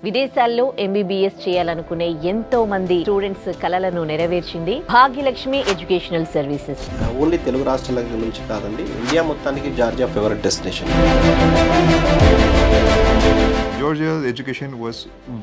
విదేశాల్లో ఎంబీబీఎస్ చేయాలనుకునే ఎంతో మంది స్టూడెంట్స్ కలలను నెరవేర్చింది Bhagyalakshmi educational services. Only Telugu రాష్ట్రాల నుంచి కాదండి, ఇండియా మొత్తానికి Georgia favourite destination. Georgia's education was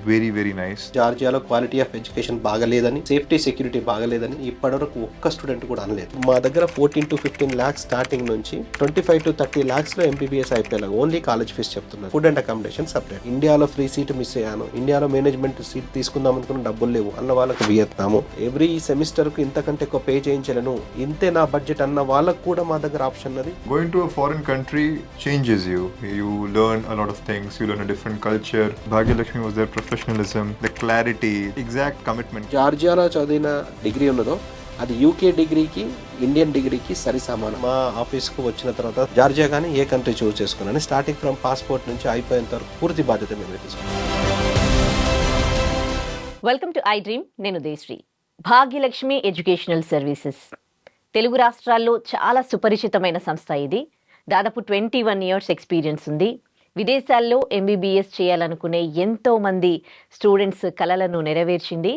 very nice. జార్జియాలో క్వాలిటీ ఆఫ్ ఎడ్యుకేషన్ బాగలేదని, సేఫ్టీ సెక్యూరిటీ బాగలేదని ఇప్పటివరకు ఒక్క స్టూడెంట్ కూడా అనలేదు. మా దగ్గర 14 to 15 lakhs స్టార్టింగ్ నుంచి 25 to 30 lakhs లో ఎంబీబీఎస్ అయిపోయేలాగా ఓన్లీ కాలేజ్ ఫీస్ చెప్తున్నారు. Food and accommodation separate. ఇండియాలో ఫ్రీ సీట్ మిస్ అయ్యాను, ఇండియాలో మేనేజ్మెంట్ సీట్ తీసుకుందాం అనుకున్న డబ్బులు లేవు అన్న వాళ్ళకి వియత్నాము. ఎవ్రీ సెమిస్టర్ కు ఇంతకంటే ఎక్కువ పే చేయించలేను, ఇంతే నా బడ్జెట్ అన్న వాళ్ళకు కూడా మా దగ్గర ఆప్షన్ ఉన్నది. Going to a foreign country changes you. You learn a lot of things. You learn a different culture. Bhagyalakshmi was their professionalism, the clarity, exact commitment. జార్జియాలో చదివిన డిగ్రీ ఉన్నదో అది యూకే డిగ్రీకి, ఇండియన్ డిగ్రీకి సరి సమానం. మా ఆఫీస్కు వచ్చిన తర్వాత జార్జియా కానీ ఏ కంట్రీ చూస్ చేసుకున్నాను, స్టార్టింగ్ ఫ్రమ్ పాస్పోర్ట్ నుంచి అయిపోయేంత వరకు పూర్తి బాధ్యత మేము తీసుకున్నాం. Welcome to I dream. నేను దేశ్రీ. భాగ్యలక్ష్మి ఎడ్యుకేషనల్ సర్వీసెస్ తెలుగు రాష్ట్రాల్లో చాలా సుపరిచితమైన సంస్థ. ఇది దాదాపు 21 years ఎక్స్పీరియన్స్ ఉంది. విదేశాల్లో ఎంబీబీఎస్ చేయాలనుకునే ఎంతో మంది స్టూడెంట్స్ కలలను నెరవేర్చింది.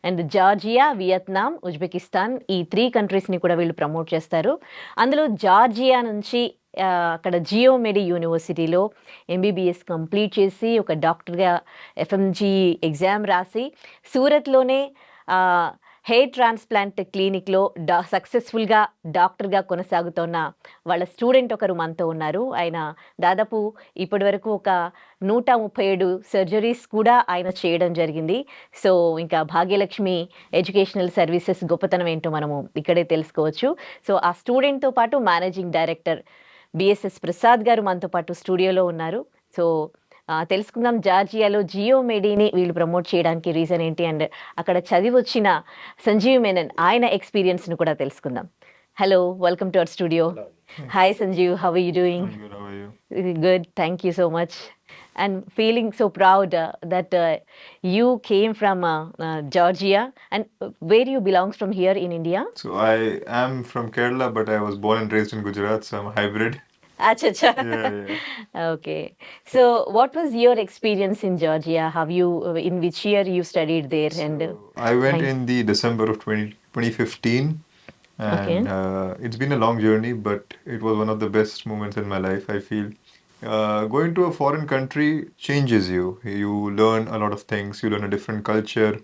అండ్ జార్జియా, వియత్నాం, ఉజ్బెకిస్తాన్ ఈ 3 countries కూడా వీళ్ళు ప్రమోట్ చేస్తారు. అందులో జార్జియా నుంచి అక్కడ జియోమెడి యూనివర్సిటీలో ఎంబీబీఎస్ కంప్లీట్ చేసి ఒక డాక్టర్గా ఎఫ్ఎంజీ ఎగ్జామ్ రాసి సూరత్లోనే హెయిర్ ట్రాన్స్ప్లాంట్ క్లినిక్లో సక్సెస్ఫుల్గా డాక్టర్గా కొనసాగుతున్న వాళ్ళ స్టూడెంట్ ఒకరు మనతో ఉన్నారు. ఆయన దాదాపు ఇప్పటి వరకు ఒక 137 సర్జరీస్ కూడా ఆయన చేయడం జరిగింది. సో ఇంకా భాగ్యలక్ష్మి ఎడ్యుకేషనల్ సర్వీసెస్ గొప్పతనం ఏంటో మనము ఇక్కడే తెలుసుకోవచ్చు. సో ఆ స్టూడెంట్తో పాటు మేనేజింగ్ డైరెక్టర్ బిఎస్ఎస్ ప్రసాద్ గారు మనతో పాటు స్టూడియోలో ఉన్నారు. సో తెలుసుకుందాం జార్జియాలో జియోమెడిని వీళ్ళు ప్రమోట్ చేయడానికి రీజన్ ఏంటి, అండ్ అక్కడ చదివి వచ్చిన సంజీవ్ మేనన్ ఆయన ఎక్స్పీరియన్స్ను కూడా తెలుసుకుందాం. Hello, welcome to our studio. Hi Sanjeev, how are you doing? Good, how are you? Good, thank you so much. And feeling so proud that you came from Georgia, and where you belongs from here in India? So I am from Kerala, but I was born and raised in Gujarat, so I'm a hybrid. Acha, acha. Yeah. Okay. So what was your experience in Georgia? Have you, in which year you studied there? And I went in the December of 2015, and Okay. It's been a long journey, but it was one of the best moments in my life, I feel. Going to a foreign country changes you. You learn a lot of things. You learn a different culture.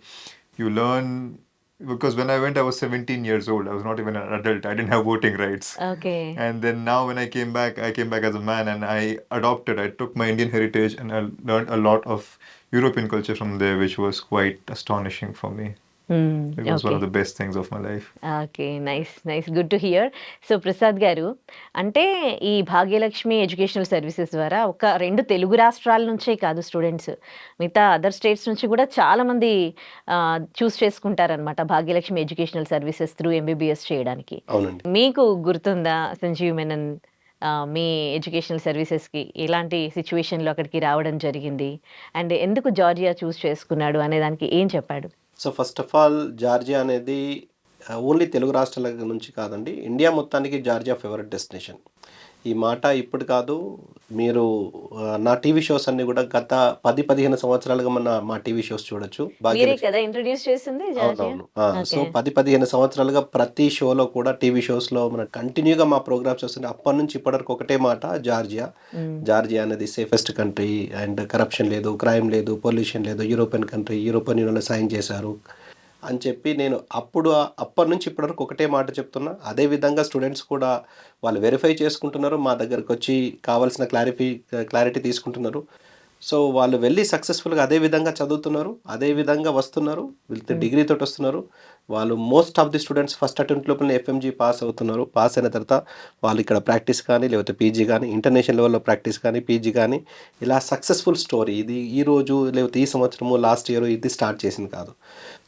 You learn, because when I went, I was 17 years old. I was not even an adult. I didn't have voting rights. okay. And then now when I came back as a man, and I took my Indian heritage, and I learned a lot of European culture from there, which was quite astonishing for me. It was one of the best things of my life. Okay, nice, good to hear. So Prasad గారు, అంటే ఈ Bhagyalakshmi educational services ద్వారా ఒక 2 తెలుగు రాష్ట్రాల నుంచే కాదు students, మిగతా other states నుంచి కూడా చాలామంది చూస్ చేసుకుంటారనమాట Bhagyalakshmi educational services through MBBS చేయడానికి. అవునండి. మీకు గుర్తుందా సంజీవ్ మేనన్ మీ ఎడ్యుకేషనల్ సర్వీసెస్కి ఎలాంటి సిచ్యువేషన్లో అక్కడికి రావడం జరిగింది, అండ్ ఎందుకు జార్జియా చూస్ చేసుకున్నాడు అనే దానికి ఏం చెప్పాడు? So first of all Georgia అనేది ఓన్లీ తెలుగు రాష్ట్రాల నుంచి కాదండి, ఇండియా మొత్తానికి జార్జియా ఫేవరెట్ డెస్టినేషన్. ఈ మాట ఇప్పుడు కాదు, మీరు నా టీవీ షోస్ అన్ని కూడా గత 10-15 సంవత్సరాలుగా మా టీవీ షోస్ చూడొచ్చు. మీరే కదా ఇంట్రొడ్యూస్ చేసింది జార్జియా? అవునవును. సో 10-15 సంవత్సరాలుగా ప్రతి షోలో కూడా టీవీ షోస్లో మన కంటిన్యూగా మా ప్రోగ్రామ్స్ వస్తున్నాయి. అప్పటి నుంచి ఇప్పటివరకు ఒకటే మాట, జార్జియా అనేది సేఫెస్ట్ కంట్రీ, అండ్ కరప్షన్ లేదు, క్రైమ్ లేదు, పొల్యూషన్ లేదు, యూరోపియన్ కంట్రీ, యూరోపియన్ యూనియన్లో సైన్ చేశారు అని చెప్పి నేను అప్పటి నుంచి ఇప్పటివరకు ఒకటే మాట చెప్తున్నా. అదేవిధంగా స్టూడెంట్స్ కూడా వాళ్ళు వెరిఫై చేసుకుంటున్నారు, మా దగ్గరకు వచ్చి కావాల్సిన క్లారిటీ తీసుకుంటున్నారు. సో వాళ్ళు వెళ్ళి సక్సెస్ఫుల్గా అదే విధంగా చదువుతున్నారు, అదే విధంగా వస్తున్నారు, వీళ్ళతో డిగ్రీతో వస్తున్నారు. వాళ్ళు most of the students first attempt లోపల ఎఫ్ఎంజీ పాస్ అవుతున్నారు. పాస్ అయిన తర్వాత వాళ్ళు ఇక్కడ ప్రాక్టీస్ కానీ, లేకపోతే పీజీ కానీ, ఇంటర్నేషనల్ లెవెల్లో ప్రాక్టీస్ కానీ, పీజీ కానీ, ఇలా సక్సెస్ఫుల్ స్టోరీ. ఇది ఈ రోజు లేకపోతే ఈ సంవత్సరము, లాస్ట్ ఇయర్ ఇది స్టార్ట్ చేసింది కాదు.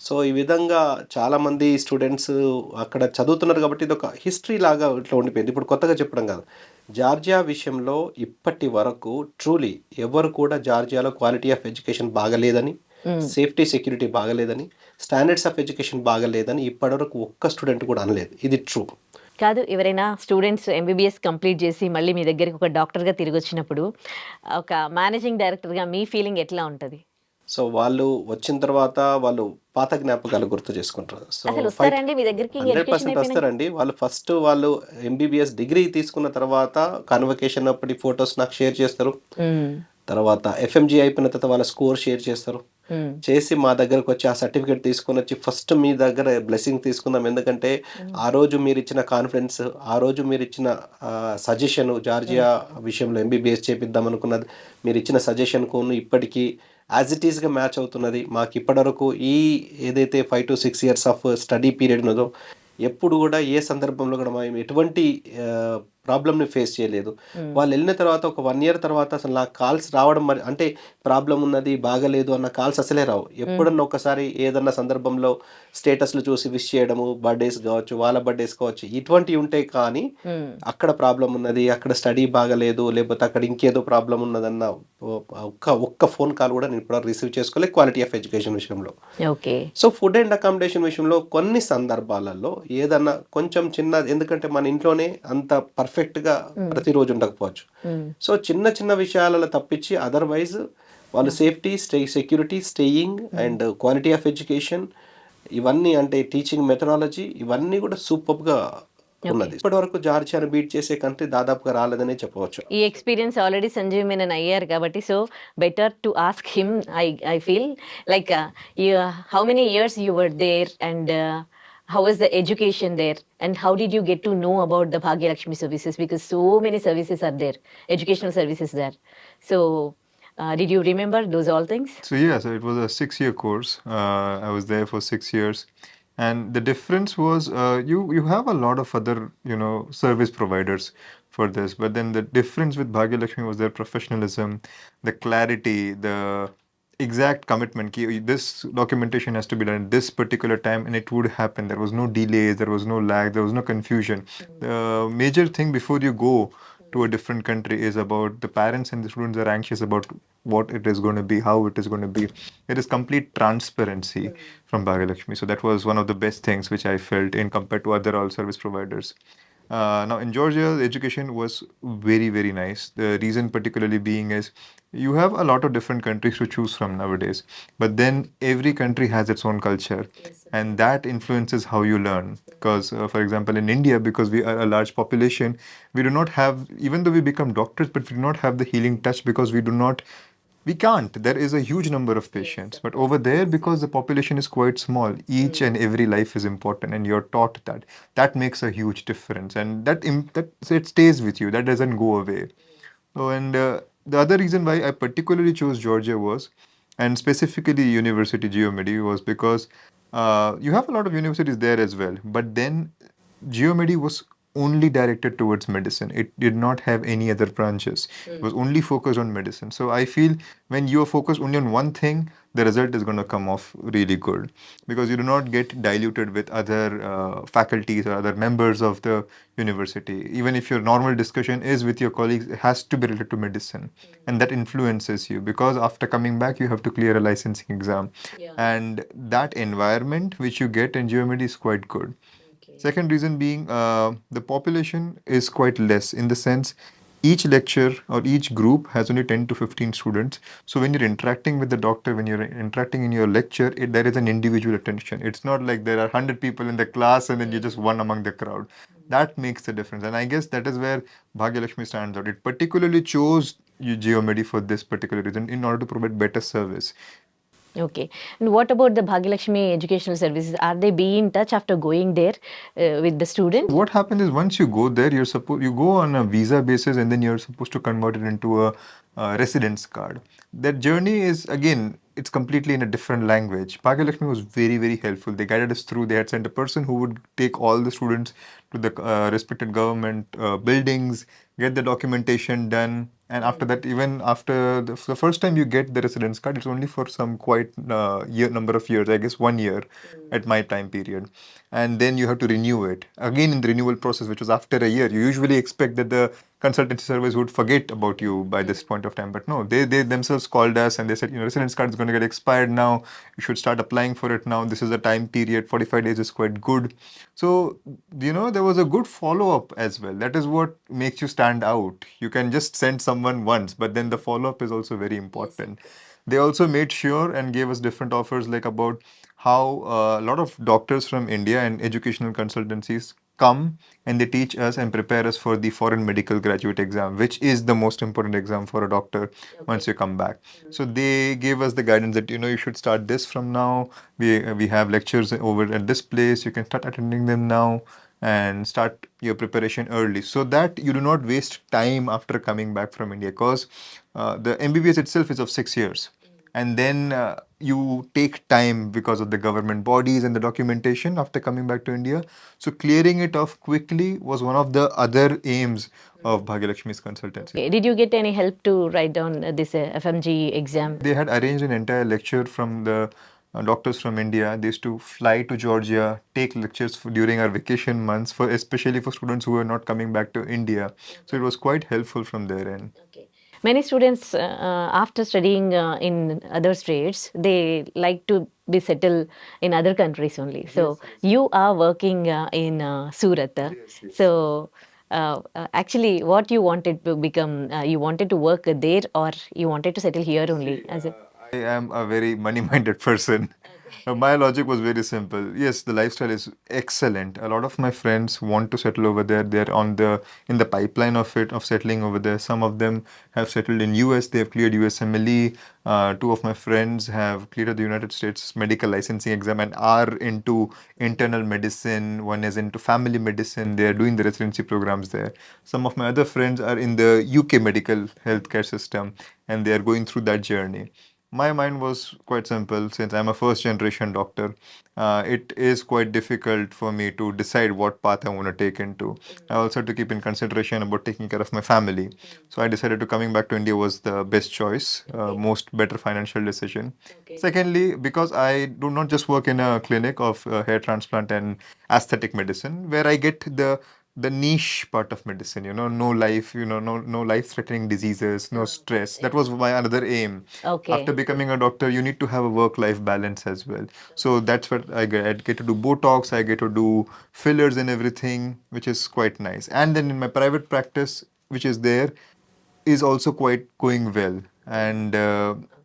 సో ఈ విధంగా చాలామంది స్టూడెంట్స్ అక్కడ చదువుతున్నారు కాబట్టి ఇది ఒక హిస్టరీ లాగా ఇట్లా ఉండిపోయింది. ఇప్పుడు కొత్తగా చెప్పడం కాదు. జార్జియా విషయంలో ఇప్పటి వరకు ట్రూలీ ఎవరు కూడా జార్జియాలో క్వాలిటీ ఆఫ్ ఎడ్యుకేషన్ బాగలేదని, సేఫ్టీ సెక్యూరిటీ బాగలేదని, స్టాండర్డ్స్ ఆఫ్ ఎడ్యుకేషన్ బాగలేదని ఇప్పటివరకు ఒక్క స్టూడెంట్ కూడా అనలేదు. ఇది ట్రూ. కాదు, ఎవరైనా స్టూడెంట్స్ ఎంబీబీఎస్ కంప్లీట్ చేసి మళ్ళీ మీ దగ్గరికి ఒక డాక్టర్గా తిరిగి వచ్చినప్పుడు ఒక మేనేజింగ్ డైరెక్టర్గా మీ ఫీలింగ్ ఎట్లా ఉంటుంది? సో వాళ్ళు వచ్చిన తర్వాత వాళ్ళు పాత జ్ఞాపకాలు గుర్తు చేసుకుంటారు. సో అసలు ఫైట్ వస్తారండి మీ దగ్గరికి ఎడ్యుకేషన్ 100% అయిపోయినాక? వస్తారండి. వాళ్ళు ఎంబీబీఎస్ డిగ్రీ తీసుకున్న తర్వాత కన్వకేషన్ అప్పటి ఫోటోస్ నాకు షేర్ చేస్తారు. హ్మ్. తర్వాత ఎఫ్ఎంజీ అయిపోయిన తర్వాత వాళ్ళ స్కోర్ షేర్ చేస్తారు. హ్మ్. చేసి మా దగ్గరకు వచ్చి ఆ సర్టిఫికేట్ తీసుకొనొచ్చి ఫస్ట్ మీ దగ్గర బ్లెస్సింగ్ తీసుకుందాం. ఎందుకంటే ఆ రోజు మీరిచ్చిన కాన్ఫిడెన్స్, ఆ రోజు మీరిచ్చిన సజెషను జార్జియా విషయంలో ఎంబీబీఎస్ చేపిద్దాం అనుకున్నది మీరిచ్చిన సజెషన్‌కును ఇప్పటికి యాజ్ ఇట్ ఈస్‌గా మ్యాచ్ అవుతున్నది. మాకు ఇప్పటివరకు ఏదైతే 5-6 ఇయర్స్ ఆఫ్ స్టడీ పీరియడ్ ఉన్నదో ఎప్పుడు గూడా ఏ సందర్భంలో గూడా మేము ఎటువంటి ప్రాబ్లమ్‌ని ఫేస్ చేయలేదు. హ్మ్. వాళ్ళెళ్ళిన తర్వాత ఒక 1 ఇయర్ తర్వాత అసలు నాకు కాల్స్ రావడం మరి అంటే ప్రాబ్లమ్ ఉన్నది, బాగాలేదు అన్న కాల్స్ అసలే రావు. హ్మ్. ఎప్పుడన్నా ఒకసారి ఏదన్నా సందర్భంలో స్టేటస్‌లు చూసి విష్ చేయడము, బర్త్‌డేస్ గావచ్చు, వాళ్ళ బర్త్‌డేస్ కావచ్చు, ఇటువంటివి ఉంటాయి కానీ, హ్మ్. అక్కడ ప్రాబ్లమ్ ఉన్నది, అక్కడ స్టడీ బాగాలేదు, లేకపోతే అక్కడ ఇంకేదో ప్రాబ్లమ్ ఉన్నదన్న ఒక్క ఫోన్ కాల్ గూడా నేను ఇప్పటివరకు రిసీవ్ చేసుకోలే క్వాలిటీ ఆఫ్ ఎడ్యుకేషన్ విషయంలో. Okay. So food and accommodation విషయంలో కొన్ని సందర్భాలలో ఏదన్నా కొంచెం చిన్న ఎందుకంటే మన ఇంట్లోనే అంత పర్ఫెక్ట్‌గా హ్మ్. ప్రతిరోజు ఉండకపోవచ్చు. హ్మ్. సో చిన్న చిన్న విషయాలలో తప్పించి అదర్‌వైజ్ వాళ్ళు యాహ్! సేఫ్టీ, సెక్యూరిటీ, స్టేయింగ్ హ్మ్. అండ్ క్వాలిటీ ఆఫ్ ఎడ్యుకేషన్ ఇవన్నీ అంటే టీచింగ్ మెథడాలజీ ఇవన్నీ కూడా సూపర్బ్‌గా ఓకే. ఉన్నది. ఇప్పటివరకు జార్జియాను బీట్ చేసే కంట్రీ దాదాపుగా రాలేదనే చెప్పవచ్చు. ఈ ఎక్స్‌పీరియన్స్ ఆల్రెడీ సంజీవ్ మీనన్ అయ్యారు కాబట్టి so better to ask him. I I feel like you how many years you were there and how was the education there and how did you get to know about the Bhagya Lakshmi services because so many services are there, educational services there. So did you remember those all things? So yeah, so it was a 6 year course. I was there for 6 years, and the difference was you have a lot of other service providers for this, but then the difference with Bhagya Lakshmi was their professionalism, the clarity, the exact commitment. Ki this documentation has to be done at this particular time, and it would happen. There was no delays, there was no lag, there was no confusion. The major thing before you go to a different country is about the parents and the students are anxious about what it is going to be, how it is going to be. There is complete transparency from Bhagyalakshmi. So that was one of the best things which I felt in compared to other all service providers. Now in Georgia, the education was very, very nice. The reason particularly being is you have a lot of different countries to choose from nowadays, but then every country has its own culture, and that influences how you learn. Because, for example, in India, because we are a large population, we do not have, even though we become doctors, but we do not have the healing touch because we can't. There is a huge number of patients. But over there, because the population is quite small, each and every life is important, and you're taught that. That makes a huge difference, and that so it stays with you. That doesn't go away. So, and the other reason why I particularly chose Georgia was, and specifically University GeoMedi, was because you have a lot of universities there as well. But then GeoMedi was only directed towards medicine. It did not have any other branches. It was only focused on medicine. So I feel when you are focused only on one thing, the result is going to come off really good because you do not get diluted with other faculties or other members of the university. Even if your normal discussion is with your colleagues, it has to be related to medicine, and that influences you because after coming back, you have to clear a licensing exam, and that environment which you get in GeoMed is quite good. Second reason being the population is quite less in the sense each lecture or each group has only 10 to 15 students. So when you're interacting with the doctor, when you're interacting in your lecture, there is an individual attention. It's not like there are 100 people in the class and then you're just one among the crowd. That makes the difference. And I guess that is where Bhagyalakshmi stands out. It particularly chose Geomedi for this particular reason in order to provide better service. Okay. And what about the Bhagyalakshmi educational services? Are they be in touch after going there with the student? What happens is once you go there, you go on a visa basis and then you're supposed to convert it into a residence card. That journey is again it's completely in a different language. Bhagyalakshmi was very, very helpful. They guided us through. They had sent a person who would take all the students to the respected government buildings, get the documentation done, and after that, even after the first time you get the residence card, it's only for some quite number of years. I guess 1 year at my time period, and then you have to renew it again in the renewal process, which was after a year. You usually expect that the consultancy service would forget about you by this point of time. But no, they themselves called us and they said, residence card is going to get expired now. You should start applying for it now. This is the time period. 45 days is quite good. So, there was a good follow up as well. That is what makes you stand out. You can just send someone once, but then the follow up is also very important. They also made sure and gave us different offers, like about how a lot of doctors from India and educational consultancies come and they teach us and prepare us for the foreign medical graduate exam, which is the most important exam for a doctor once you come back. So they gave us the guidance that you should start this from now. We have lectures over at this place. You can start attending them now and start your preparation early, so that you do not waste time after coming back from India, because the MBBS itself is of 6 years, and then you take time because of the government bodies and the documentation after coming back to India. So clearing it off quickly was one of the other aims of Bhagyalakshmi's consultancy. Okay. Did you get any help to write down this FMG exam? They had arranged an entire lecture from the doctors from India. They used to fly to Georgia, take lectures during our vacation months, for especially for students who were not coming back to India. So it was quite helpful from their end. Many students, after studying in other states, they like to be settled in other countries only. So you are working in Surat. So actually, what you wanted to become, you wanted to work there, or you wanted to settle here only? I am a very money-minded person. My logic was very simple. Yes, the lifestyle is excellent. A lot of my friends want to settle over there. They're in the pipeline of settling over there. Some of them have settled in US. They have cleared USMLE. Two of my friends have cleared the United States medical licensing exam and are into internal medicine. One is into family medicine. They are doing the residency programs there. Some of my other friends are in the UK medical healthcare system, and they are going through that journey. My mind was quite simple. Since I'm a first generation doctor, it is quite difficult for me to decide what path I want to take into. I also had to keep in consideration about taking care of my family. So I decided to coming back to India was the best choice, most better financial decision. Secondly, because I do not just work in a clinic of hair transplant and aesthetic medicine, where I get the niche part of medicine, no life, no life threatening diseases, no stress. That was my another aim. Okay. After becoming a doctor, you need to have a work life balance as well. So that's what I get to do Botox, I get to do fillers and everything, which is quite nice. And then in my private practice, which is there, is also quite going well. And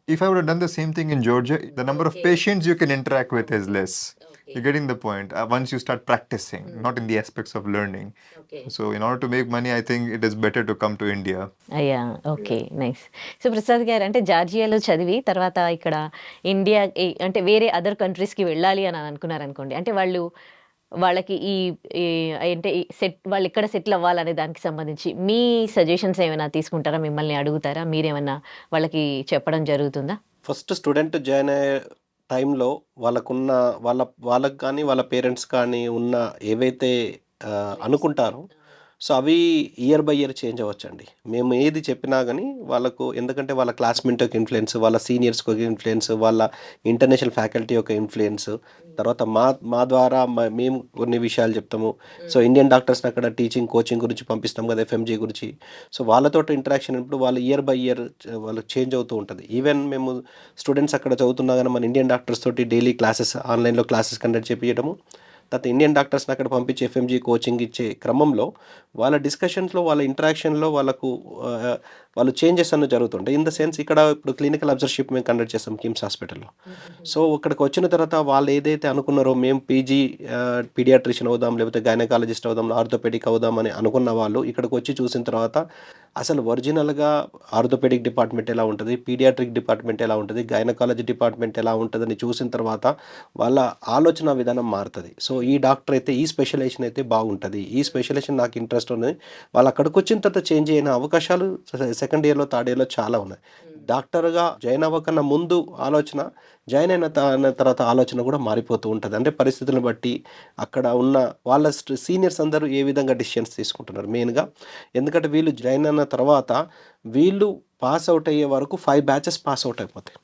if I would have done the same thing in Georgia, the number of patients you can interact with is less. You're getting the point. Once you start practicing, not in the aspects of learning. So in order to make money, I think it is better to come to India. అయ్యా okay nice. So Prasad గారు, అంటే జార్జియాలో చదివి తర్వాత ఇక్కడ India అంటే వేరే other కంట్రీస్కి వెళ్ళాలి అని అనుకున్నారనుకోండి, అంటే వాళ్ళకి అంటే వాళ్ళు ఇక్కడ సెటిల్ అవ్వాలనే దానికి సంబంధించి మీ సజెషన్స్ ఏమైనా తీసుకుంటారా? మిమ్మల్ని అడుగుతారా? మీరేమన్నా వాళ్ళకి చెప్పడం జరుగుతుందా? ఫస్ట్ స్టూడెంట్ జాయిన్ అయ్యే టైంలో వాళ్ళకు కానీ వాళ్ళ పేరెంట్స్ కానీ ఉన్న ఏవైతే అనుకుంటారో, సో అవి ఇయర్ బై ఇయర్ చేంజ్ అవ్వచ్చండి. మేము ఏది చెప్పినా కానీ వాళ్ళకు, ఎందుకంటే వాళ్ళ క్లాస్మేట్ యొక్క ఇన్ఫ్లుయెన్స్, వాళ్ళ సీనియర్స్ యొక్క ఇన్ఫ్లుయెన్స్, వాళ్ళ ఇంటర్నేషనల్ ఫ్యాకల్టీ యొక్క ఇన్ఫ్లుయెన్స్, తర్వాత మా ద్వారా మేము కొన్ని విషయాలు చెప్తాము. సో ఇండియన్ డాక్టర్స్ని అక్కడ టీచింగ్ కోచింగ్ గురించి పంపిస్తాం కదా, ఎఫ్ఎంజీ గురించి. సో వాళ్ళతో ఇంటరాక్షన్ ఇప్పుడు వాళ్ళు ఇయర్ బై ఇయర్ వాళ్ళకి చేంజ్ అవుతూ ఉంటుంది. ఈవెన్ మేము స్టూడెంట్స్ అక్కడ చదువుతున్నా కానీ మన ఇండియన్ డాక్టర్స్ తోటి డైలీ క్లాసెస్, ఆన్లైన్లో క్లాసెస్ కండక్ట్ చేయించడము, తర్వాత ఇండియన్ డాక్టర్స్ని అక్కడ పంపించి ఎఫ్ఎంజీ కోచింగ్ ఇచ్చే క్రమంలో వాళ్ళ డిస్కషన్స్లో, వాళ్ళ ఇంటరాక్షన్లో వాళ్ళు చేంజెస్ అన్నీ జరుగుతుంటాయి. ఇన్ ద సెన్స్ ఇక్కడ ఇప్పుడు క్లినికల్ అబ్జర్వర్షిప్ మేము కండక్ట్ చేస్తాం కిమ్స్ హాస్పిటల్లో. సో ఇక్కడికి వచ్చిన తర్వాత వాళ్ళు ఏదైతే అనుకున్నారో, మేము పీజీ పీడియాట్రిషియన్ అవుదాం, లేకపోతే గైనకాలజిస్ట్ అవుదాం, ఆర్థోపెడిక్ అవుదాం అని అనుకున్న వాళ్ళు ఇక్కడికి వచ్చి చూసిన తర్వాత అసలు ఒరిజినల్గా ఆర్థోపెడిక్ డిపార్ట్మెంట్ ఎలా ఉంటుంది, పీడియాట్రిక్ డిపార్ట్మెంట్ ఎలా ఉంటుంది, గైనకాలజీ డిపార్ట్మెంట్ ఎలా ఉంటుందని చూసిన తర్వాత వాళ్ళ ఆలోచన విధానం మారుతుంది. సో ఈ డాక్టర్ అయితే, ఈ స్పెషలైజేషన్ అయితే బాగుంటుంది, ఈ స్పెషలైజేషన్ నాకు ఇంట్రెస్ట్ ఉంది. వాళ్ళు అక్కడికి వచ్చిన తర్వాత చేంజ్ అయిన అవకాశాలు సెకండ్ ఇయర్లో, థర్డ్ ఇయర్లో చాలా ఉన్నాయి. డాక్టర్గా జాయిన్ అవ్వకన్నా ముందు ఆలోచన, జాయిన్ అయిన తర్వాత ఆలోచన కూడా మారిపోతూ ఉంటుంది. అంటే పరిస్థితులను బట్టి అక్కడ ఉన్న వాళ్ళ సీనియర్స్ అందరూ ఏ విధంగా డిసిషన్స్ తీసుకుంటున్నారు మెయిన్గా. ఎందుకంటే వీళ్ళు జాయిన్ అయిన తర్వాత వీళ్ళు పాస్ అవుట్ అయ్యే వరకు 5 బ్యాచెస్ పాస్ అవుట్ అయిపోతాయి.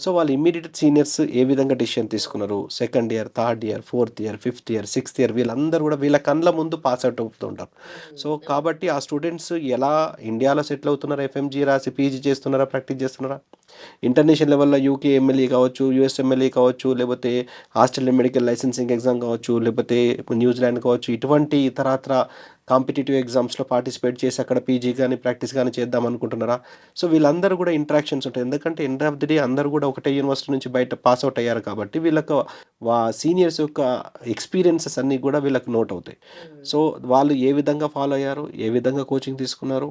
సో వాళ్ళు ఇమ్మీడియట్ సీనియర్స్ ఏ విధంగా డిసిషన్ తీసుకున్నారు, second year, third year, fourth year, fifth year, sixth year, వీళ్ళందరూ కూడా వీళ్ళ కళ్ళ ముందు పాస్ అవుట్ అవుతూ ఉంటారు. సో కాబట్టి ఆ స్టూడెంట్స్ ఎలా ఇండియాలో సెటిల్ అవుతున్నారా, ఎఫ్ఎంజీ రాసి పీజీ చేస్తున్నారా, ప్రాక్టీస్ చేస్తున్నారా, ఇంటర్నేషనల్ లెవెల్లో యూకే ఎంఎల్ఏ కావచ్చు, యూఎస్ ఎంఎల్ఏ కావచ్చు, లేకపోతే ఆస్ట్రేలియన్ మెడికల్ లైసెన్సింగ్ ఎగ్జామ్ కావచ్చు, లేకపోతే న్యూజిలాండ్ కావచ్చు, ఇటువంటి ఇతరత్ర కాంపిటేటివ్ ఎగ్జామ్స్లో పార్టిసిపేట్ చేసి అక్కడ పీజీ కానీ ప్రాక్టీస్ కానీ చేద్దాం అనుకుంటున్నారా. సో వీళ్ళందరూ కూడా ఇంటరాక్షన్స్ ఉంటాయి, ఎందుకంటే ఎండ్ ఆఫ్ ది డే అందరూ కూడా ఒకటే యూనివర్సిటీ నుంచి బయట పాస్ అవుట్ అయ్యారు కాబట్టి వీళ్ళకు సీనియర్స్ యొక్క ఎక్స్పీరియన్సెస్ అన్నీ కూడా వీళ్ళకి నోట్ అవుతాయి. సో వాళ్ళు ఏ విధంగా ఫాలో అయ్యారు, ఏ విధంగా కోచింగ్ తీసుకున్నారు,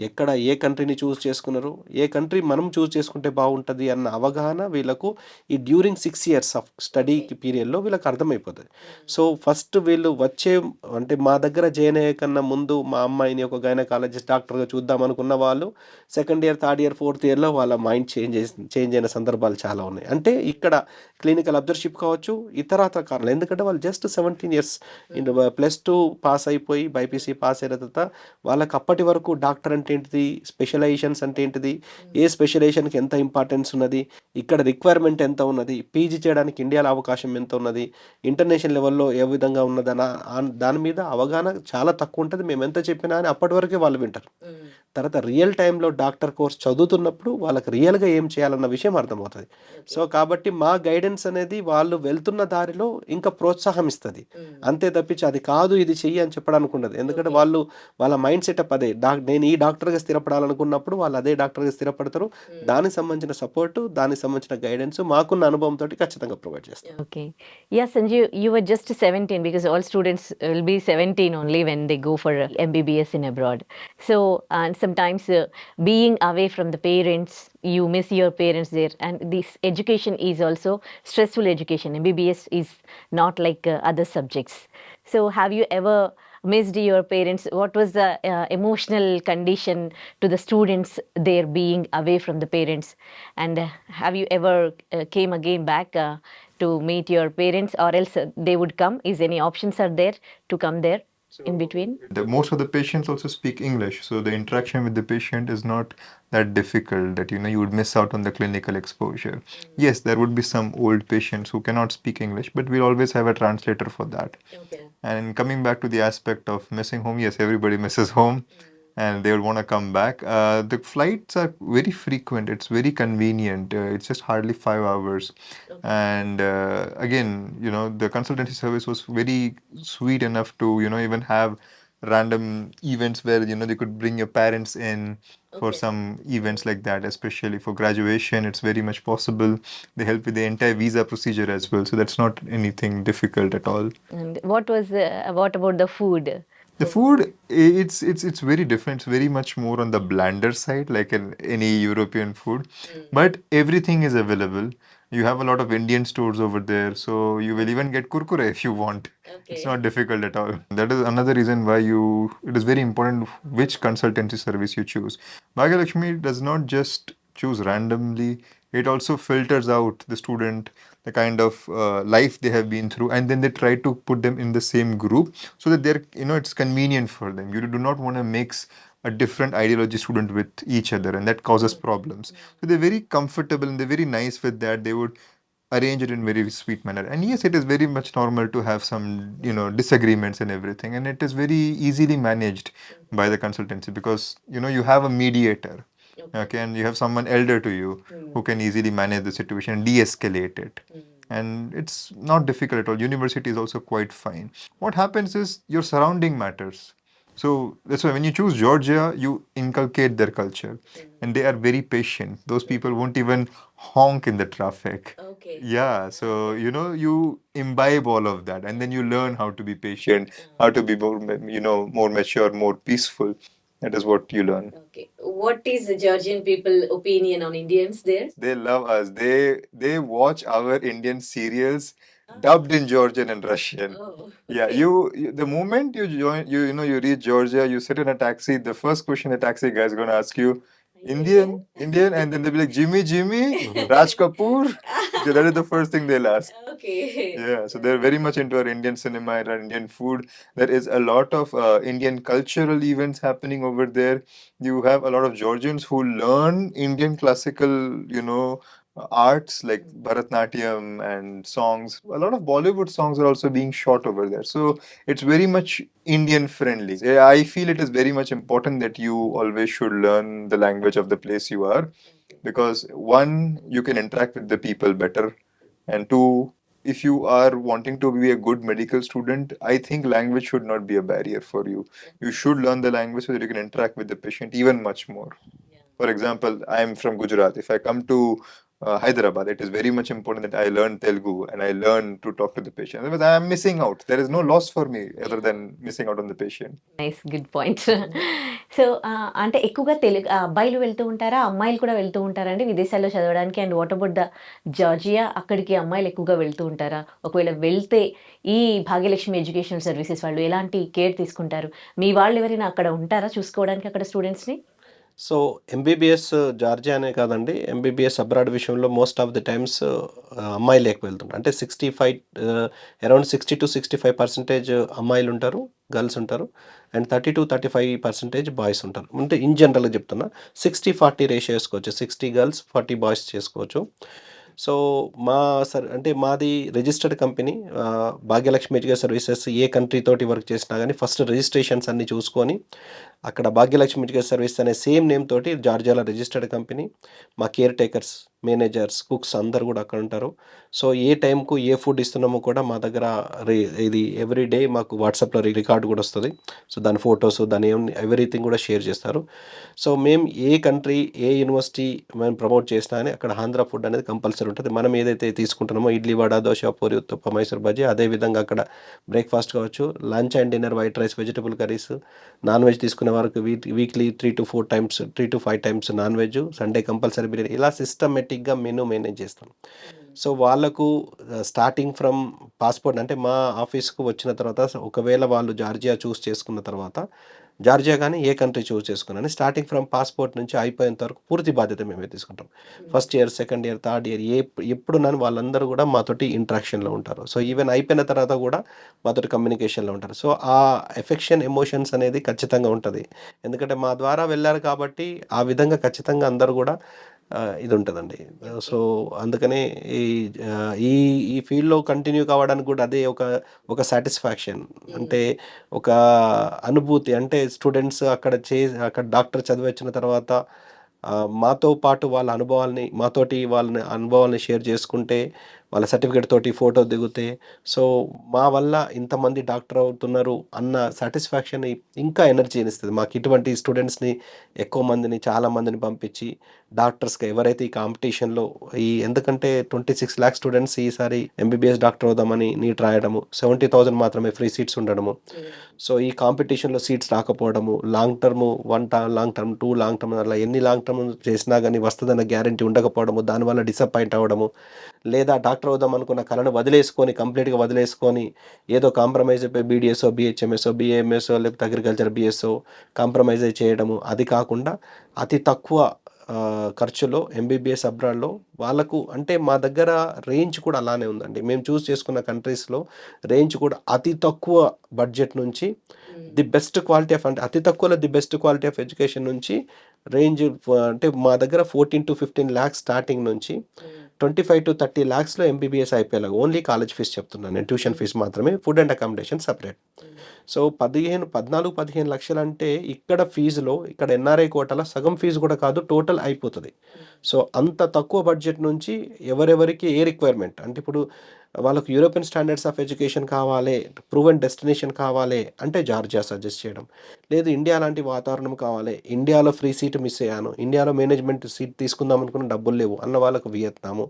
ఎక్కడ ఏ కంట్రీని చూస్ చేసుకున్నారు, ఏ కంట్రీ మనం చూస్ చేసుకుంటే బాగుంటుంది అన్న అవగాహన వీళ్ళకు ఈ డ్యూరింగ్ 6 ఇయర్స్ ఆఫ్ స్టడీ పీరియడ్లో వీళ్ళకి అర్థమైపోతుంది. సో ఫస్ట్ వీళ్ళు వచ్చే అంటే మా దగ్గర జాయిన్ అయ్యే కన్నా ముందు మా అమ్మాయిని ఒక గైనకాలజిస్ట్ డాక్టర్గా చూద్దాం అనుకున్న వాళ్ళు second year, third year, fourth ఇయర్లో వాళ్ళ మైండ్ చేంజ్ అయిన సందర్భాలు చాలా ఉన్నాయి. అంటే ఇక్కడ క్లినికల్ అబ్జర్వర్షిప్ కావచ్చు, ఇతరత్ర కారణాలు, ఎందుకంటే వాళ్ళు జస్ట్ 17 ఇయర్స్ +2 పాస్ అయిపోయి బైపీసీ పాస్ అయిన తర్వాత వాళ్ళకి అప్పటి వరకు డాక్టర్ అంటే ఏంటిది, స్పెషలైజేషన్స్ అంటే ఏంటిది, ఏ స్పెషలైజేషన్కి ఎంత ఇంపార్టెన్స్ ఉన్నది, ఇక్కడ రిక్వైర్మెంట్ ఎంత ఉన్నది, పీజీ చేయడానికి ఇండియాలో అవకాశం ఎంత ఉన్నది, ఇంటర్నేషనల్ లెవెల్లో ఏ విధంగా ఉన్నదన్న దాని మీద అవగాహన చాలా తక్కువ ఉంటుంది. మేము ఎంత చెప్పినా అని అప్పటి వరకే వాళ్ళు వింటారు. తర్వాత రియల్ టైంలో డాక్టర్ కోర్స్ చదువుతున్నప్పుడు వాళ్ళకి రియల్గా ఏం చేయాలన్న విషయం అర్థమవుతుంది. సో కాబట్టి మా గైడెన్స్ అనేది వాళ్ళు వెళ్తున్న దారిలో ఇంకా ప్రోత్సాహం ఇస్తుంది, అంతే తప్పించి అది కాదు ఇది చెయ్యి అని చెప్పడానికి ఉండదు. ఎందుకంటే వాళ్ళు వాళ్ళ మైండ్ సెటప్ అదే, నేను ఈ డాక్టర్గా స్థిరపడాలనుకున్నప్పుడు వాళ్ళు అదే డాక్టర్గా స్థిరపడతారు. దానికి సంబంధించిన సపోర్టు, దానికి సంబంధించిన గైడెన్స్ మాకున్న అనుభవంతో ఖచ్చితంగా ప్రొవైడ్ చేస్తాం. Okay. Yes, Sanjeev, you were just 17 because all students will be 17 only when they go for MBBS in abroad. So, and sometimes being away from the parents, you miss your parents there. And this education is also stressful education. MBBS is not like other subjects. So, have you ever missed your parents? What was the emotional condition to the students there being away from the parents? And have you ever came again back to meet your parents, or else they would come? Is any options are there to come there in between? Most of the patients also speak English, so the interaction with the patient is not that difficult that you would miss out on the clinical exposure. Yes, there would be some old patients who cannot speak English, but we'll always have a translator for that. Okay. And coming back to the aspect of missing home, yes, everybody misses home and they would want to come back. The flights are very frequent, it's very convenient, it's just hardly 5 hours. And again, the consultancy service was very sweet enough to even have random events where they could bring your parents in for some events like that, especially for graduation. It's very much possible. They help with the entire visa procedure as well, so that's not anything difficult at all. And what about the food? The food, it's very different. It's very much more on the blander side, like in any European food. But everything is available. You have a lot of Indian stores over there, so you will even get kurkure if you want. It's not difficult at all. That is another reason why it is very important which consultancy service you choose. Bhagyalakshmi does not just choose randomly. It also filters out the student, the kind of life they have been through, and then they try to put them in the same group so that they're it's convenient for them. You do not want to mix a different ideology student with each other, and that causes problems. So they're very comfortable and they're very nice with that. They would arrange it in very sweet manner. And yes, it is very much normal to have some disagreements and everything, and it is very easily managed by the consultancy because you have a mediator. Okay, and you have someone elder to you who can easily manage the situation and de-escalate it. And it's not difficult at all. University is also quite fine. What happens is your surrounding matters. So that's why when you choose Georgia, you inculcate their culture, and they are very patient. Those people won't even honk in the traffic. Okay. Yeah, so you imbibe all of that, and then you learn how to be patient, how to be more mature, more peaceful. That is what you learn. Okay. What is the Georgian people opinion on Indians there? They love us. They watch our Indian serials dubbed in Georgian and Russian. Oh. Yeah, the moment you join, you reach Georgia, you sit in a taxi. The first question the taxi guy is going to ask you, Indian, and then they'll be like, Jimmy, Raj Kapoor. So that is the first thing they'll ask. Okay. Yeah, so they're very much into our Indian cinema and our Indian food. There is a lot of Indian cultural events happening over there. You have a lot of Georgians who learn Indian classical, arts like Bharatnatyam and songs. A lot of Bollywood songs are also being shot over there. So it's very much Indian friendly. Yeah, I feel it is very much important that you always should learn the language of the place you are, because one, you can interact with the people better, and two, if you are wanting to be a good medical student, I think language should not be a barrier for you. You should learn the language so that you can interact with the patient even much more. For example, I am from Gujarat. If I come to Hyderabad, it is very much important that I learn Telugu and I learn to talk to the patient. Otherwise, I am missing out. There is no loss for me other than missing out on the patient. Nice good point. So అంటే ఎక్కువగా తెలుగు అబ్బాయిలు వెళ్తూ ఉంటారా, అమ్మాయిలు కూడా వెళ్తూ ఉంటారండి విదేశాల్లో చదవడానికి? And what about the Georgia, అక్కడికి అమ్మాయిలు ఎక్కువగా వెళ్తూ ఉంటారా? ఒకవేళ వెళ్తే ఈ భాగ్యలక్ష్మి ఎడ్యుకేషనల్ సర్వీసెస్ వాళ్ళు ఎలాంటి కేర్ తీసుకుంటారు? మీ వాళ్ళు ఎవరైనా అక్కడ ఉంటారా చూసుకోవడానికి అక్కడ స్టూడెంట్స్ని? సో ఎంబీబీఎస్ జార్జియా అనే కాదండి, ఎంబీబీఎస్ అబ్రాడ్ విషయంలో మోస్ట్ ఆఫ్ ది టైమ్స్ అమ్మాయిలు ఎక్కువ వెళ్తుంటారు. అంటే 65 అరౌండ్ 60-65% అమ్మాయిలు ఉంటారు, గర్ల్స్ ఉంటారు. అండ్ 30-35% బాయ్స్ ఉంటారు. అంటే ఇన్ జనరల్గా చెప్తున్నా 60-40 రేషియో వేసుకోవచ్చు. 60 గర్ల్స్ 40 బాయ్స్ చేసుకోవచ్చు. సో అంటే మాది registered company. Bhagyalakshmi education services ఏ కంట్రీ తోటి వర్క్ చేసినా కానీ ఫస్ట్ రిజిస్ట్రేషన్స్ అన్ని చూసుకొని అక్కడ భాగ్యలక్ష్మి ఎడ్యుకేషన్ సర్వీస్ అనే సేమ్ నేమ్ తోటి జార్జియాలో రిజిస్టర్డ్ కంపెనీ. మా కేర్ టేకర్స్, మేనేజర్స్, కుక్స్ అందరు కూడా అక్కడ ఉంటారు. సో ఏ టైంకు ఏ ఫుడ్ ఇస్తున్నామో కూడా మా దగ్గర ఇది ఎవ్రీ డే మాకు వాట్సాప్లో రికార్డు కూడా వస్తుంది. సో దాని ఫొటోస్, దాని ఎవ్రీథింగ్ కూడా షేర్ చేస్తారు. సో మేము ఏ కంట్రీ, ఏ యూనివర్సిటీ మేము ప్రమోట్ చేసినా కానీ అక్కడ ఆంధ్ర ఫుడ్ అనేది కంపల్సరీ ఉంటుంది. మనం ఏదైతే తీసుకుంటున్నామో ఇడ్లీ, వడ, దోశ, పూరి, ఉత్తప్ప, మైసూర్ బజ్జీ, అదేవిధంగా అక్కడ బ్రేక్ఫాస్ట్ కావచ్చు, lunch and dinner, white rice, vegetable curries, non veg తీసుకునే వరకు weekly 3-5 times non veg, Sunday compulsory biryani, ఇలా సిస్టమేటిక్గా మెనూ మేనేజ్ చేస్తాం. సో వాళ్ళకు స్టార్టింగ్ ఫ్రమ్ పాస్పోర్ట్, అంటే మా ఆఫీస్కు వచ్చిన తర్వాత ఒకవేళ వాళ్ళు జార్జియా చూస్ చేసుకున్న తర్వాత, జార్జియా కానీ ఏ కంట్రీ చూస్ చేసుకున్నాను, స్టార్టింగ్ ఫ్రమ్ పాస్పోర్ట్ నుంచి అయిపోయేంత వరకు పూర్తి బాధ్యత మేమే తీసుకుంటాం. First year, second year, third year ఎప్పుడు నన్ను వాళ్ళందరూ కూడా మాతోటి ఇంట్రాక్షన్లో ఉంటారు. సో ఈవెన్ అయిపోయిన తర్వాత కూడా మాతోటి కమ్యూనికేషన్లో ఉంటారు. సో ఆ ఎఫెక్షన్, ఎమోషన్స్ అనేది ఖచ్చితంగా ఉంటుంది. ఎందుకంటే మా ద్వారా వెళ్ళారు కాబట్టి ఆ విధంగా ఖచ్చితంగా అందరూ కూడా ఇది ఉంటుందండి. సో అందుకనే ఈ ఈ ఈ ఫీల్డ్లో కంటిన్యూ కావడానికి కూడా అదే ఒక సాటిస్ఫాక్షన్, అంటే ఒక అనుభూతి. అంటే స్టూడెంట్స్ అక్కడ డాక్టర్ చదివి వచ్చిన తర్వాత మాతో పాటు వాళ్ళ అనుభవాల్ని షేర్ చేసుకుంటే, వాళ్ళ సర్టిఫికేట్ తోటి ఫోటో దిగితే, సో మా వల్ల ఇంతమంది డాక్టర్ అవుతున్నారు అన్న సాటిస్ఫాక్షన్ ఇంకా ఎనర్జీని ఇస్తుంది మాకు. ఇటువంటి స్టూడెంట్స్ని ఎక్కువ మందిని, చాలా మందిని పంపించి డాక్టర్స్గా ఎవరైతే ఈ కాంపిటీషన్లో ఎందుకంటే 26 lakhs స్టూడెంట్స్ ఈసారి ఎంబీబీఎస్ డాక్టర్ అవుదామని నీట్ రాయడము, 70,000 మాత్రమే ఫ్రీ సీట్స్ ఉండడము. సో ఈ కాంపిటీషన్లో సీట్స్ రాకపోవడము, long term 1 long term, 2 long term, అలా ఎన్ని లాంగ్ టర్మ్ చేసినా కానీ వస్తుందన్న గ్యారంటీ ఉండకపోవడము, దానివల్ల డిసప్పాయింట్ అవ్వడము, లేదా డాక్టర్ అవుదాం అనుకున్న కళను కంప్లీట్గా వదిలేసుకొని ఏదో కాంప్రమైజ్ అయిపోయి బీడీఎస్ఓ, బిహెచ్ఎంఎస్ఓ, బిఏఎంఎస్ఓ, లేకపోతే అగ్రికల్చర్ బిఎస్ఓ కాంప్రమైజ్ చేయడము. అది కాకుండా అతి తక్కువ ఖర్చులో ఎంబీబీఎస్ అబ్రాడ్లో వాళ్ళకు, అంటే మా దగ్గర రేంజ్ కూడా అలానే ఉందండి. మేము చూస్ చేసుకున్న కంట్రీస్లో రేంజ్ కూడా అతి తక్కువ బడ్జెట్ నుంచి ది బెస్ట్ క్వాలిటీ ఆఫ్, అంటే అతి తక్కువలో the best quality of education నుంచి రేంజ్, అంటే మా దగ్గర 14-15 lakhs స్టార్టింగ్ నుంచి 25-30 lakhsలో ఎంబీబీఎస్ అయిపోయేలాగా. ఓన్లీ కాలేజ్ ఫీజు చెప్తున్నాను నేను, ట్యూషన్ ఫీజు మాత్రమే, food and accommodation separate. So 14-15 లక్షలు అంటే ఇక్కడ ఫీజులో, ఇక్కడ ఎన్ఆర్ఐ కోటాలో సగం ఫీజు కూడా కాదు, టోటల్ అయిపోతుంది. సో అంత తక్కువ బడ్జెట్ నుంచి ఎవరెవరికి ఏ రిక్వైర్మెంట్, అంటే ఇప్పుడు వాళ్ళకు యూరోపియన్ స్టాండర్డ్స్ ఆఫ్ ఎడ్యుకేషన్ కావాలి, ప్రూవెన్ డెస్టినేషన్ కావాలి అంటే జార్జియా సజెస్ట్ చేయడం, లేదు ఇండియా లాంటి వాతావరణం కావాలి, ఇండియాలో ఫ్రీ సీట్ మిస్ అయ్యాను, ఇండియాలో మేనేజ్మెంట్ సీట్ తీసుకుందాం అనుకున్న డబ్బులు లేవు అన్న వాళ్ళకు వియత్నాము,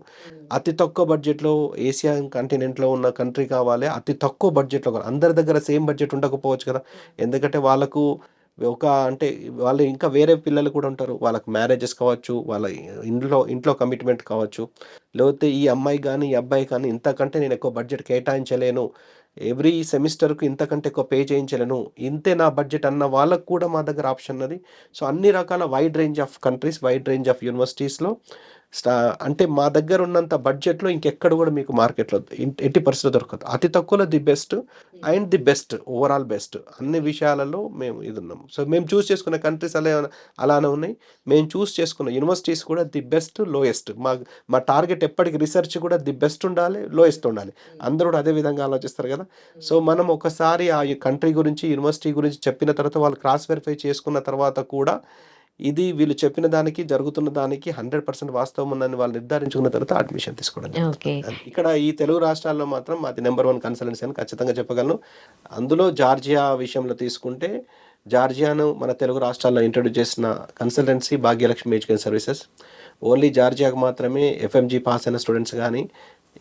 అతి తక్కువ బడ్జెట్లో ఏషియా కాంటినెంట్లో ఉన్న కంట్రీ కావాలి, అతి తక్కువ బడ్జెట్లో. అందరి దగ్గర సేమ్ బడ్జెట్ ఉండకపోవచ్చు కదా, ఎందుకంటే వాళ్ళకు అంటే వాళ్ళు ఇంకా వేరే పిల్లలు కూడా ఉంటారు, వాళ్ళకి మ్యారేజెస్ కావచ్చు, వాళ్ళ ఇంట్లో కమిట్మెంట్ కావచ్చు, లేకపోతే ఈ అమ్మాయి కానీ ఈ అబ్బాయి కానీ ఇంతకంటే నేను ఎక్కువ బడ్జెట్ కేటాయించలేను, ఎవ్రీ సెమిస్టర్కు ఇంతకంటే ఎక్కువ పే చేయించలేను, ఇంతే నా బడ్జెట్ అన్న వాళ్ళకు కూడా మా దగ్గర ఆప్షన్ ఉన్నది. సో అన్ని రకాల wide range of countries, wide range of యూనివర్సిటీస్లో అంటే మా దగ్గర ఉన్నంత బడ్జెట్లో ఇంకెక్కడ కూడా మీకు మార్కెట్లో ఎట్టి పరిస్థితుల్లో దొరకదు. అతి తక్కువలో the best and the best overall best అన్ని విషయాలలో మేము ఇది ఉన్నాం. సో మేము చూస్ చేసుకున్న కంట్రీస్ అలానే ఉన్నాయి. మేము చూస్ చేసుకున్న యూనివర్సిటీస్ కూడా ది బెస్ట్ లోయెస్ట్. మా టార్గెట్ ఎప్పటికి రీసెర్చ్ కూడా ది బెస్ట్ ఉండాలి, లోయెస్ట్ ఉండాలి. అందరూ కూడా అదే విధంగా ఆలోచిస్తారు కదా. సో మనం ఒకసారి ఆ కంట్రీ గురించి యూనివర్సిటీ గురించి చెప్పిన తర్వాత వాళ్ళు క్రాస్ వెరిఫై చేసుకున్న తర్వాత కూడా ఇది వీళ్ళు చెప్పిన దానికి జరుగుతున్న దానికి 100% వాస్తవం ఉందని వాళ్ళు నిర్ధారించుకున్న తర్వాత అడ్మిషన్ తీసుకోవడం ఓకే. జరుగుతుంది. ఇక్కడ ఈ తెలుగు రాష్ట్రాల్లో మాత్రం అది నెంబర్ 1 కన్సల్టెన్సీ అని ఖచ్చితంగా చెప్పగలను. అందులో జార్జియా విషయంలో తీసుకుంటే జార్జియాను మన తెలుగు రాష్ట్రాల్లో ఇంట్రొడ్యూస్ చేసిన consultancy Bhagyalakshmi education services. Only జార్జియాకు మాత్రమే ఎఫ్ఎంజీ పాస్ అయిన స్టూడెంట్స్ కానీ,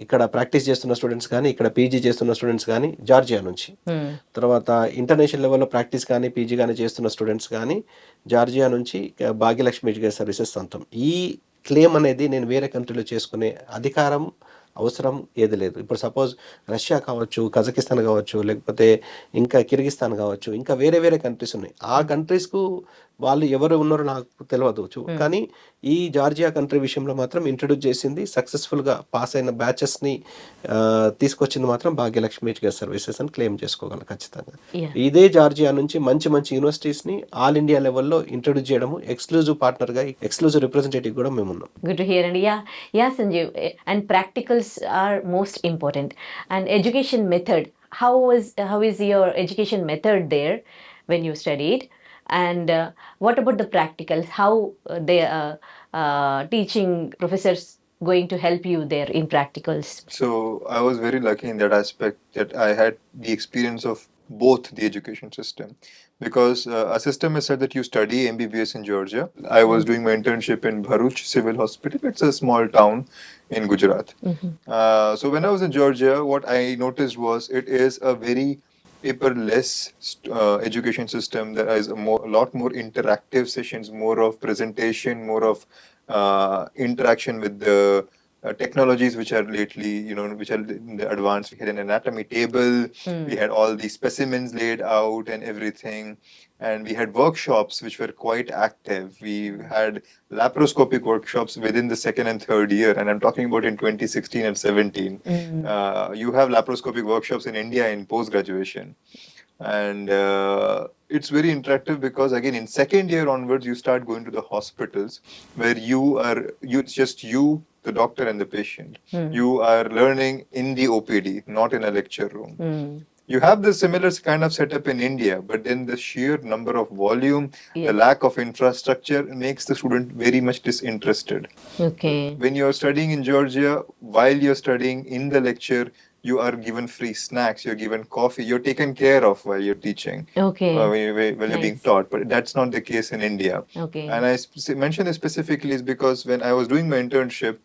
ఇక్కడ ప్రాక్టీస్ చేస్తున్న స్టూడెంట్స్ కానీ, ఇక్కడ పీజీ చేస్తున్న స్టూడెంట్స్ కానీ జార్జియా నుంచి, తర్వాత ఇంటర్నేషనల్ లెవెల్లో ప్రాక్టీస్ కానీ పీజీ కానీ చేస్తున్న స్టూడెంట్స్ కానీ జార్జియా నుంచి భాగ్యలక్ష్మి ఎడ్యుకేషన్ సర్వీసెస్ సొంతం. ఈ క్లెయిమ్ అనేది నేను వేరే కంట్రీలో చేసుకునే అధికారం అవసరం ఏది లేదు. ఇప్పుడు సపోజ్ రష్యా కావచ్చు, కజకిస్తాన్ కావచ్చు, లేకపోతే ఇంకా కిర్గిస్తాన్ కావచ్చు, ఇంకా వేరే వేరే కంట్రీస్ ఉన్నాయి. ఆ కంట్రీస్కు వాళ్ళు ఎవరు ఉన్నారో నాకు తెలియదు. కానీ ఈ జార్జియా కంట్రీ విషయంలో మాత్రం ఇంట్రడ్యూస్ చేసింది, సక్సెస్ఫుల్గా పాస్ అయిన బ్యాచెస్ని తీసుకొచ్చింది మాత్రం భాగ్యలక్ష్మి ఎడ్యుకేషన్ సర్వీసెస్ అని క్లెయిమ్ చేసుకోగలను ఖచ్చితంగా. ఇదే జార్జియా నుంచి మంచి మంచి యూనివర్సిటీస్ని ఆల్ ఇండియా లెవెల్లో ఇంట్రడ్యూస్ చేయడము, ఎక్స్క్లూజివ్ పార్ట్నర్గా ఎక్స్క్లూజివ్ రిప్రజెంటేటివ్ కూడా మేము ఉన్నాం. Good to hear. And yeah, Sanjeev. And practicals are most important. And education method. How is your education method there when you studied? And what about the practicals? How they teaching professors going to help you there in practicals? So I was very lucky in that aspect that I had the experience of both the education system, because a system has said that you study MBBS in Georgia. I was doing my internship in Bharuch Civil Hospital. It's a small town in Gujarat. So when I was in Georgia, what I noticed was it is a very paperless education system. There is a lot more interactive sessions, more of presentation, more of interaction with the technologies which are lately, which are in the advanced. We had an anatomy table, we had all the specimens laid out and everything, and we had workshops which were quite active. We had laparoscopic workshops within the second and third year, and I'm talking about in 2016 and 17. You have laparoscopic workshops in India in post-graduation. And it's very interactive because again in second year onwards you start going to the hospitals where it's just you, the doctor and the patient. You are learning in the OPD, not in a lecture room. You have the similar kind of setup in India, but then the sheer number of volume, the lack of infrastructure makes the student very much disinterested. Okay. When you're studying in Georgia, while you're studying in the lecture, you are given free snacks, you're given coffee, you're taken care of while you're teaching. Okay. When you're being taught. But that's not the case in India. Okay. And I mention this specifically is because when I was doing my internship,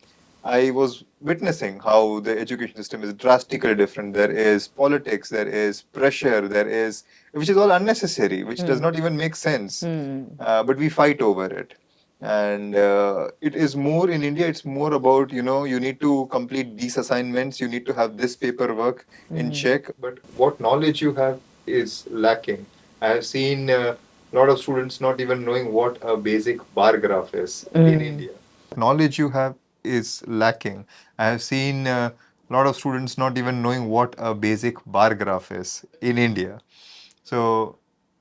I was witnessing how the education system is drastically different. There is politics, there is pressure, which is all unnecessary, which does not even make sense. But we fight over it. And it is more in India, it's more about, you need to complete these assignments, you need to have this paperwork in check. But what knowledge you have is lacking. I have seen a lot of students not even knowing what a basic bar graph is in India. Knowledge you have is lacking. I have seen a lot of students not even knowing what a basic bar graph is in India. So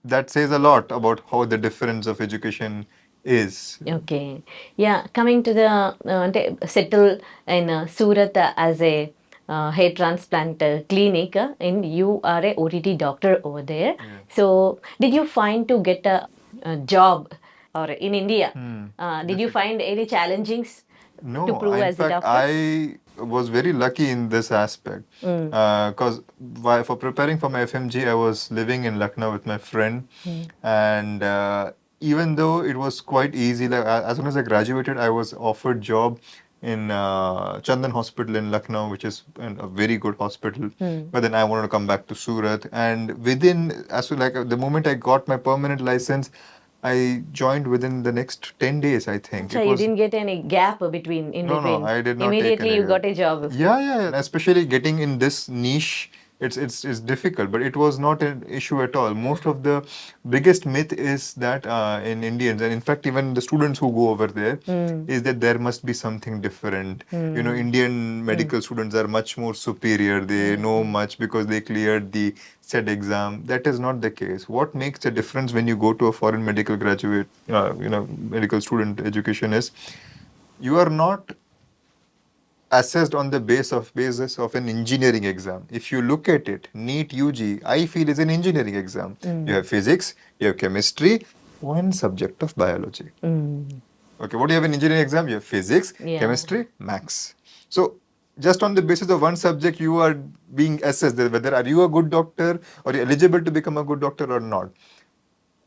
that says a lot about how the difference of education is. Okay. Yeah, coming to the settle in Surat as a hair transplant clinic, and you are a OTT doctor over there. So did you find to get a job or in India? Did you find any challengings No, to prove in as a fact, doctor? I was very lucky in this aspect because for preparing for my FMG, I was living in Lucknow with my friend, and even though it was quite easy, like as soon as I graduated, I was offered job in Chandan Hospital in Lucknow, which is a very good hospital. But then I wanted to come back to Surat, and the moment I got my permanent license, I joined within the next 10 days, I think. So you didn't get any gap between in No, between. I did not take Immediately any you gap. got a job. Yeah, especially getting in this niche it's difficult, but it was not an issue at all. Most of the biggest myth is that in Indians, and in fact even the students who go over there, is that there must be something different. You know, Indian medical students are much more superior. They know much because they cleared the SET exam. That is not the case. What makes a difference when you go to a foreign medical graduate, medical student education is you are not assessed on the basis of an engineering exam. If you look at it, NEET UG, I feel is an engineering exam. You have physics, you have chemistry, one subject of biology. Okay, what do you have in engineering exam? You have physics, Yeah. chemistry, maths. So just on the basis of one subject, you are being assessed that whether are you a good doctor or you're eligible to become a good doctor or not.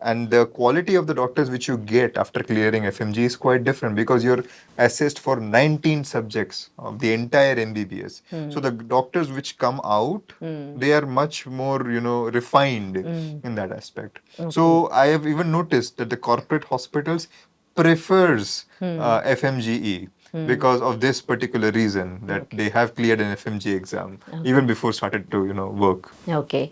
And the quality of the doctors which you get after clearing FMG is quite different because you're assessed for 19 subjects of the entire MBBS. So the doctors which come out, they are much more, refined in that aspect. So I have even noticed that the corporate hospitals prefers FMGE because of this particular reason that they have cleared an FMG exam even before started to, work. Okay.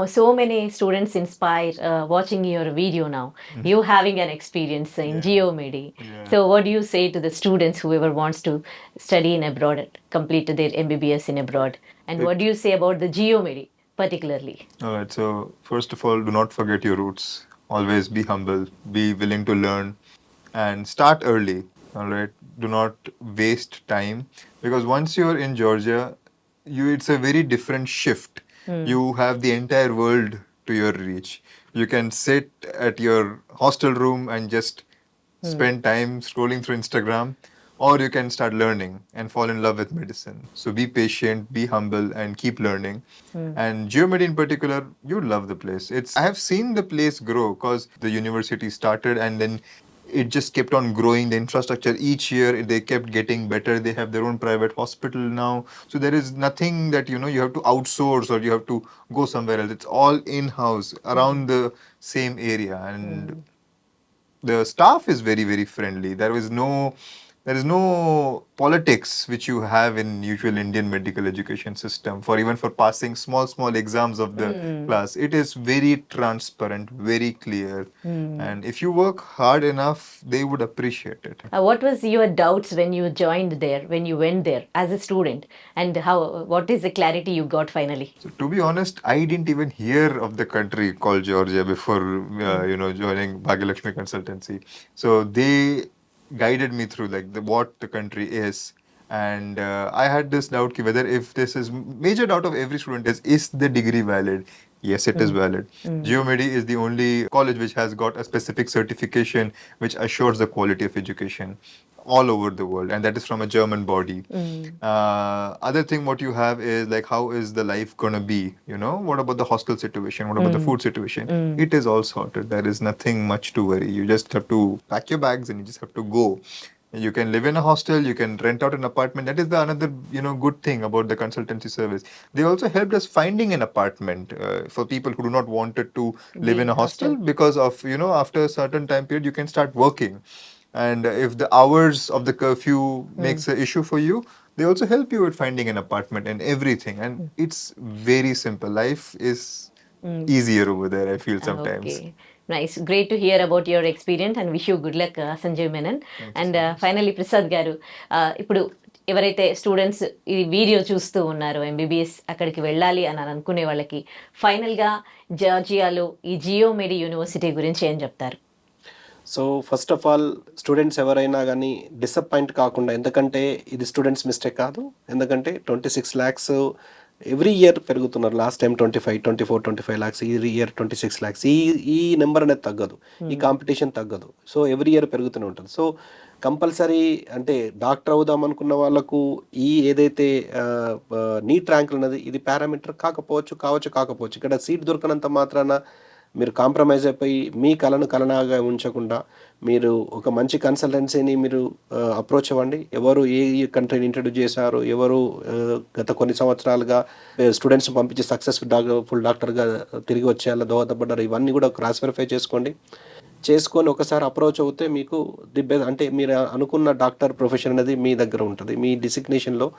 So many students inspire watching your video now. You having an experience in Geomedi. Yeah. So what do you say to the students whoever wants to study in abroad, complete their MBBS in abroad? And what do you say about the Geomedi particularly? All right. So first of all, do not forget your roots. Always be humble, be willing to learn, and start early. All right. Do not waste time because once you're in Georgia, it's a very different shift. You have the entire world to your reach. You can sit at your hostel room and just spend time scrolling through Instagram, or you can start learning and fall in love with medicine. So be patient, be humble, and keep learning. And Geomed in particular, you love the place. I have seen the place grow because the university started and then it just kept on growing. The infrastructure each year they kept getting better. They have their own private hospital now. So there is nothing that you have to outsource or you have to go somewhere else. It's all in-house around the same area. And the staff is very, very friendly. There is no politics which you have in usual Indian medical education system for even for passing small exams of the class. It is very transparent, very clear, and if you work hard enough, they would appreciate it. What was your doubts when you joined there, when you went there as a student, and what is the clarity you got finally? So to be honest, I didn't even hear of the country called Georgia before joining Bhagyalakshmi Consultancy. So they guided me through like what the country is. And I had this doubt ki whether if this is major doubt of every student is the degree valid? Yes, it is valid. Geomedi is the only college which has got a specific certification which assures the quality of education all over the world, and that is from a German body. Other thing what you have is like how is the life gonna be? What about the hostel situation? What about the food situation? It is all sorted. There is nothing much to worry. You just have to pack your bags and you just have to go. You can live in a hostel, you can rent out an apartment. That is the another good thing about the consultancy service. They also helped us finding an apartment for people who do not wanted to live in a hostel because of after a certain time period you can start working. And if the hours of the curfew makes an issue for you, they also help you with finding an apartment and everything. And it's very simple. Life is easier over there, I feel sometimes. Okay. Nice. Great to hear about your experience and wish you good luck, Sanjay Menon. And finally, Prasad గారు ఇప్పుడు ఎవరైతే students ఈ video చూస్తూ ఉన్నారో MBBS అక్కడికి వెళ్ళాలి అని అనుకునే వాళ్ళకి ఫైనల్గా జార్జియాలో ఈ జియోమెడి యూనివర్సిటీ గురించి ఏం చెప్తారు? So first of all students ఎవరైనా కానీ డిసప్పాయింట్ కాకుండా, ఎందుకంటే ఇది స్టూడెంట్స్ మిస్టేక్ కాదు. ఎందుకంటే 26 lakhs ఎవ్రీ ఇయర్ పెరుగుతున్నారు. లాస్ట్ టైం 25, 24, 25 lakhs, ఈ ఇయర్ 26 lakhs. ఈ నెంబర్ అనేది తగ్గదు, ఈ కాంపిటీషన్ తగ్గదు. సో ఎవ్రీ ఇయర్ పెరుగుతూనే ఉంటుంది. సో కంపల్సరీ అంటే డాక్టర్ అవుదాం అనుకున్న వాళ్ళకు ఈ ఏదైతే నీట్ ర్యాంకులు ఉన్నది ఇది పారామీటర్ కాకపోవచ్చు. ఇక్కడ సీట్ దొరకనంత మాత్రాన మీరు కాంప్రమైజ్ అయిపోయి మీ కలనాగా ఉంచకుండా మీరు ఒక మంచి కన్సల్టెన్సీని మీరు అప్రోచ్ అవ్వండి. ఎవరు ఏ కంట్రీని ఇంట్రడ్యూస్ చేశారు, ఎవరు గత కొన్ని సంవత్సరాలుగా స్టూడెంట్స్ని పంపించి సక్సెస్ఫుల్ డాక్టర్గా తిరిగి వచ్చేలా దోహదపడ్డారు, ఇవన్నీ కూడా క్రాస్ వెరిఫై చేసుకోండి. చేసుకొని ఒకసారి అప్రోచ్ అవుతే మీకు అంటే మీరు అనుకున్న డాక్టర్ ప్రొఫెషన్ అనేది మీ దగ్గర ఉంటుంది, మీ డిసిగ్నేషన్లో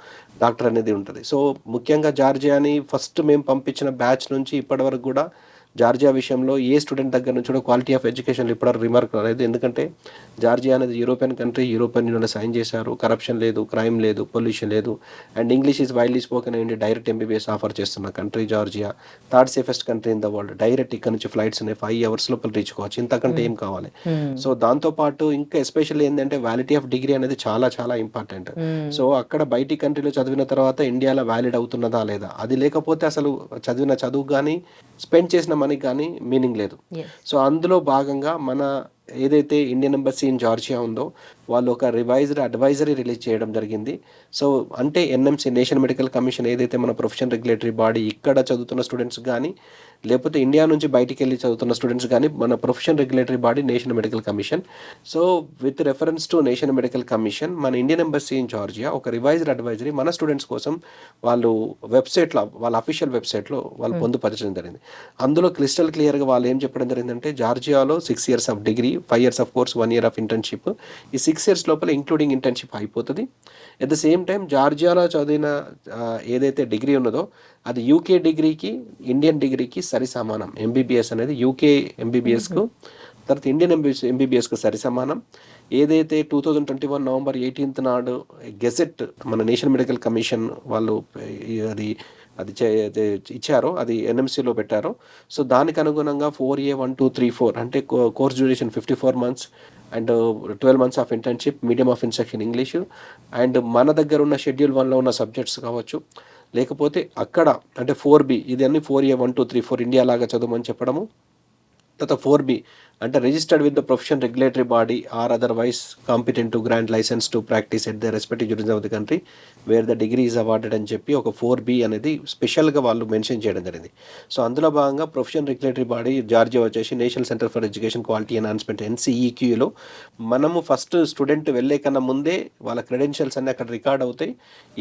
డాక్టర్ అనేది ఉంటుంది. సో ముఖ్యంగా జార్జియాని ఫస్ట్ మేము పంపించిన బ్యాచ్ నుంచి ఇప్పటివరకు కూడా జార్జియా విషయంలో ఏ స్టూడెంట్ దగ్గర నుంచి కూడా క్వాలిటీ ఆఫ్ ఎడ్యుకేషన్ ఇప్పటివరకు రిమార్క్ రాలేదు. ఎందుకంటే జార్జియా అనేది European country, European union sign చేశారు, కరప్షన్ లేదు, క్రైమ్ లేదు, పొల్యూషన్ లేదు, and English is widely spoken అయ్యింది. డైరెక్ట్ ఎంబీబీఎస్ ఆఫర్ చేస్తున్న country Georgia. Third safest country in the world. Direct ఇక్కడ నుంచి ఫ్లైట్స్ ఉన్నాయి, 5 hours లోపల రీచ్ కావచ్చు, ఇంతకంటే ఏం కావాలి. సో దాంతోపాటు ఇంకా ఎస్పెషల్లీ ఏంటంటే వ్యాలిడిటీ ఆఫ్ డిగ్రీ అనేది చాలా చాలా ఇంపార్టెంట్. సో అక్కడ బయటి కంట్రీలో చదివిన తర్వాత ఇండియాలో వ్యాలిడ్ అవుతున్నదా లేదా, అది లేకపోతే అసలు చదివిన చదువు కానీ స్పెండ్ చేసిన మనకి కానీ మీనింగ్ లేదు. సో అందులో భాగంగా మన ఏదైతే ఇండియన్ ఎంబసీ ఇన్ జార్జియా ఉందో వాళ్ళు ఒక రివైజ్డ్ అడ్వైజరీ రిలీజ్ చేయడం జరిగింది. సో అంటే ఎన్ఎంసీ, నేషనల్ మెడికల్ కమిషన్, ఏదైతే మన ప్రొఫెషన్ రెగ్యులేటరీ బాడీ, ఇక్కడ చదువుతున్న స్టూడెంట్స్ కానీ లేకపోతే ఇండియా నుంచి బయటికి వెళ్ళి చదువుతున్న స్టూడెంట్స్ కానీ మన profession regulatory body national medical commission. So with reference to national medical commission మన ఇండియన్ ఎంబసీ ఇన్ జార్జియా ఒక రివైజ్డ్ అడ్వైజరీ మన స్టూడెంట్స్ కోసం వాళ్ళు వెబ్సైట్లో, వాళ్ళ అఫీషియల్ వెబ్సైట్లో వాళ్ళు పొందుపరచడం జరిగింది. అందులో క్రిస్టల్ క్లియర్గా వాళ్ళు ఏం చెప్పడం జరిగిందంటే జార్జియాలో 6 years of degree, 5 years of course, 1 year of internship. ఈ 6 years లోపల ఇంక్లూడింగ్ ఇంటర్న్షిప్ అయిపోతుంది. ఎట్ ద సేమ్ టైం జార్జియాలో చదివిన ఏదైతే డిగ్రీ ఉన్నదో అది యూకే డిగ్రీకి ఇండియన్ డిగ్రీకి సరి సమానం. ఎంబీబీఎస్ అనేది యూకే ఎంబీబీఎస్కు, తర్వాత ఇండియన్ ఎంబీబీఎస్కు సరి సమానం. ఏదైతే 2021 November 18th నాడు గెజెట్ మన నేషనల్ మెడికల్ కమిషన్ వాళ్ళు అది ఇచ్చారో, అది ఎన్ఎంసీలో పెట్టారో, సో దానికి అనుగుణంగా 4A 1 2 3 4 అంటే course duration 54 months and 12 months of internship, medium of instruction English, and మన దగ్గర ఉన్న షెడ్యూల్ 1లో ఉన్న సబ్జెక్ట్స్ కావచ్చు, లేకపోతే అక్కడ అంటే 4B, ఇది అన్ని 4A 1 2 3 4 ఇండియా లాగా చదవమని చెప్పడము. తర్వాత 4B అంటే registered with the profession regulatory body or otherwise competent to grant licence to practise at the respective jurisdiction of the country where the degree is awarded అని చెప్పి ఒక 4B అనేది స్పెషల్గా వాళ్ళు మెన్షన్ చేయడం జరిగింది. సో అందులో భాగంగా ప్రొఫెషన్ రెగ్యులేటరీ బాడీ జార్జియా వచ్చేసి national centre for education quality enhancement NCEQలో మనము ఫస్ట్ స్టూడెంట్ వెళ్ళే కన్నా ముందే వాళ్ళ క్రెడెన్షియల్స్ అన్నీ అక్కడ రికార్డ్ అవుతాయి.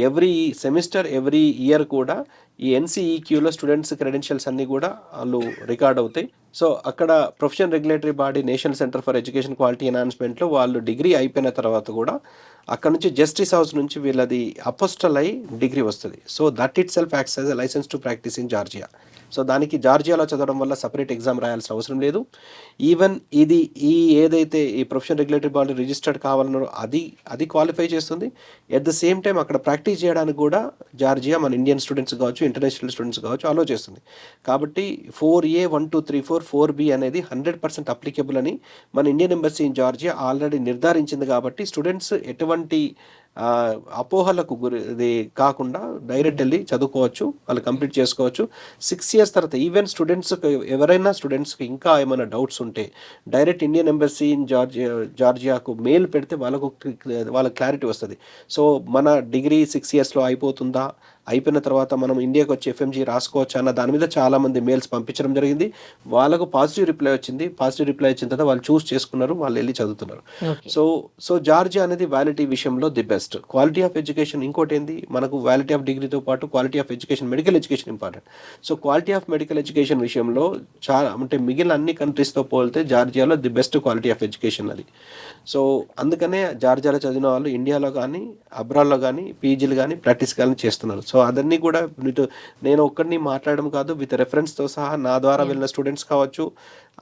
ఎవ్రీ సెమిస్టర్, ఎవ్రీ ఇయర్ కూడా ఈ NCEQలో స్టూడెంట్స్ క్రెడెన్షియల్స్ అన్నీ కూడా వాళ్ళు రికార్డ్ అవుతాయి. సో అక్కడ profession regulatory body national centre for education quality ఎన్హాన్స్మెంట్లో వాళ్ళు డిగ్రీ అయిపోయిన తర్వాత కూడా అక్కడ నుంచి జస్టిస్ హౌస్ నుంచి వీళ్ళది అపోస్టల్ అయి డిగ్రీ వస్తుంది. So that itself acts as a licence to practise in Georgia. So దానికి జార్జియాలో చదవడం వల్ల సపరేట్ ఎగ్జామ్ రాయాల్సిన అవసరం లేదు. ఈవెన్ ఇది ఏదైతే ఈ ప్రొఫెషన్ రెగ్యులేటరీ బాడీ రిజిస్టర్డ్ కావాలన్నో అది క్వాలిఫై చేస్తుంది. ఎట్ ద సేమ్ టైం అక్కడ ప్రాక్టీస్ చేయడానికి కూడా జార్జియా మన ఇండియన్ స్టూడెంట్స్ కావచ్చు, ఇంటర్నేషనల్ స్టూడెంట్స్ కావచ్చు అలో చేస్తుంది. కాబట్టి 4A 1 2 3 4 4B అనేది 100% అప్లికేబుల్ అని మన Indian embassy in Georgia already నిర్ధారించింది. కాబట్టి స్టూడెంట్స్ ఎటువంటి అపోహలకు ఇది కాకుండా డైరెక్ట్ వెళ్ళి చదువుకోవచ్చు, వాళ్ళు కంప్లీట్ చేసుకోవచ్చు. 6 years తర్వాత ఈవెన్ ఎవరైనా స్టూడెంట్స్కి ఇంకా ఏమైనా డౌట్స్ ఉంటే డైరెక్ట్ ఇండియన్ ఎంబసీ ఇన్ జార్జియాకు మెయిల్ పెడితే వాళ్ళకు క్లారిటీ వస్తుంది. సో మన డిగ్రీ 6 yearsలో అయిపోతుందా, అయిపోయిన తర్వాత మనం ఇండియాకి వచ్చి FMG రాసుకోవచ్చు అన్న దాని మీద చాలామంది మెయిల్స్ పంపించడం జరిగింది. వాళ్ళకు పాజిటివ్ రిప్లై వచ్చింది. పాజిటివ్ రిప్లై వచ్చిన తర్వాత వాళ్ళు చూస్ చేసుకున్నారు, వాళ్ళు వెళ్ళి చదువుతున్నారు. సో జార్జియా అనేది వ్యాలిడిటీ విషయంలో the best. Quality of education ఇంకోటి ఏంది, మనకు వ్యాలిడిటీ ఆఫ్ డిగ్రీతో పాటు quality of education, medical education important. So quality of medical education విషయంలో చాలా అంటే మిగిలిన అన్ని కంట్రీస్తో పోలితే జార్జియాలో the best quality of education అది. సో అందుకనే జార్జియాలో చదివిన వాళ్ళు ఇండియాలో కానీ అబ్రాడ్లో కానీ పీజీలు కానీ ప్రాక్టీస్ కానీ చేస్తున్నారు. సో అదన్నీ కూడా నేను ఒక్కడిని మాట్లాడడం కాదు, విత్ రెఫరెన్స్తో సహా నా ద్వారా వెళ్ళిన స్టూడెంట్స్ కావచ్చు,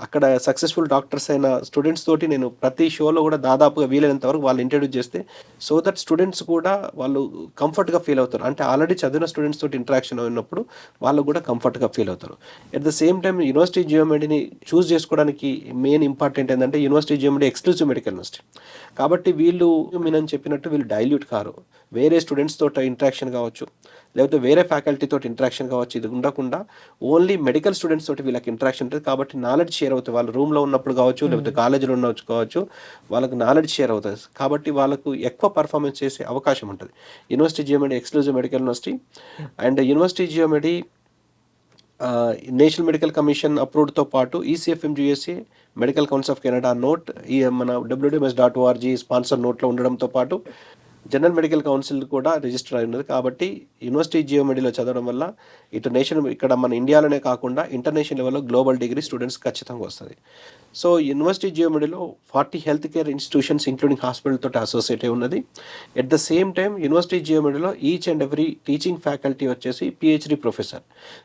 అక్కడ సక్సెస్ఫుల్ డాక్టర్స్ అయిన స్టూడెంట్స్ తోటి నేను ప్రతి షోలో కూడా దాదాపుగా వీలైనంత వరకు వాళ్ళు ఇంట్రడ్యూస్ చేస్తే సో దట్ స్టూడెంట్స్ కూడా వాళ్ళు కంఫర్ట్గా ఫీల్ అవుతారు. అంటే ఆల్రెడీ చదివిన స్టూడెంట్స్ తోటి ఇంటరాక్షన్ అయినప్పుడు వాళ్ళు కూడా కంఫర్ట్గా ఫీల్ అవుతారు. At the same time university జియోమెడీని చూస్ చేసుకోవడానికి మెయిన్ ఇంపార్టెంట్ ఏంటంటే university Geomedi exclusive medical university కాబట్టి వీళ్ళు నేను చెప్పినట్టు వీళ్ళు డైల్యూట్ కారు. వేరే స్టూడెంట్స్ తోటి ఇంటరాక్షన్ కావచ్చు, లేకపోతే వేరే ఫ్యాకల్టీ తోటి ఇంటరాక్షన్ కావచ్చు, ఇది ఉండకుండా ఓన్లీ మెడికల్ స్టూడెంట్స్ తోటి వీళ్ళకి ఇంటరాక్షన్ ఉంటుంది. కాబట్టి నాలెడ్జ్ షేర్ అవుతుంది. వాళ్ళు రూమ్లో ఉన్నప్పుడు కావచ్చు, లేకపోతే కాలేజీలో ఉండవచ్చు కావచ్చు, వాళ్ళకి నాలెడ్జ్ షేర్ అవుతుంది. కాబట్టి వాళ్ళకు ఎక్కువ పర్ఫార్మెన్స్ చేసే అవకాశం ఉంటుంది. University Geomedi exclusive medical university and university Geomedi national medical commission అప్రూవ్డ్తో పాటు ECFMGUSA, medical council of Canada note, ఈ మన www.ms.org స్పాన్సర్ నోట్లో ఉండడంతో పాటు జనరల్ మెడికల్ కౌన్సిల్ కూడా రిజిస్టర్ అయి ఉన్నది. కాబట్టి యూనివర్సిటీ జియోమెడీలో చదవడం వల్ల ఇటు ఇక్కడ మన ఇండియాలోనే కాకుండా ఇంటర్నేషనల్ లెవెల్లో గ్లోబల్ డిగ్రీ స్టూడెంట్స్ ఖచ్చితంగా వస్తుంది. సో యూనివర్సిటీ జియోమెడీలో 40 health care institutions including hospital తోటి అసోసియేట్ అయి ఉన్నది. At the same time university జియోమెడీలో each and every teaching faculty వచ్చేసి PhD professor.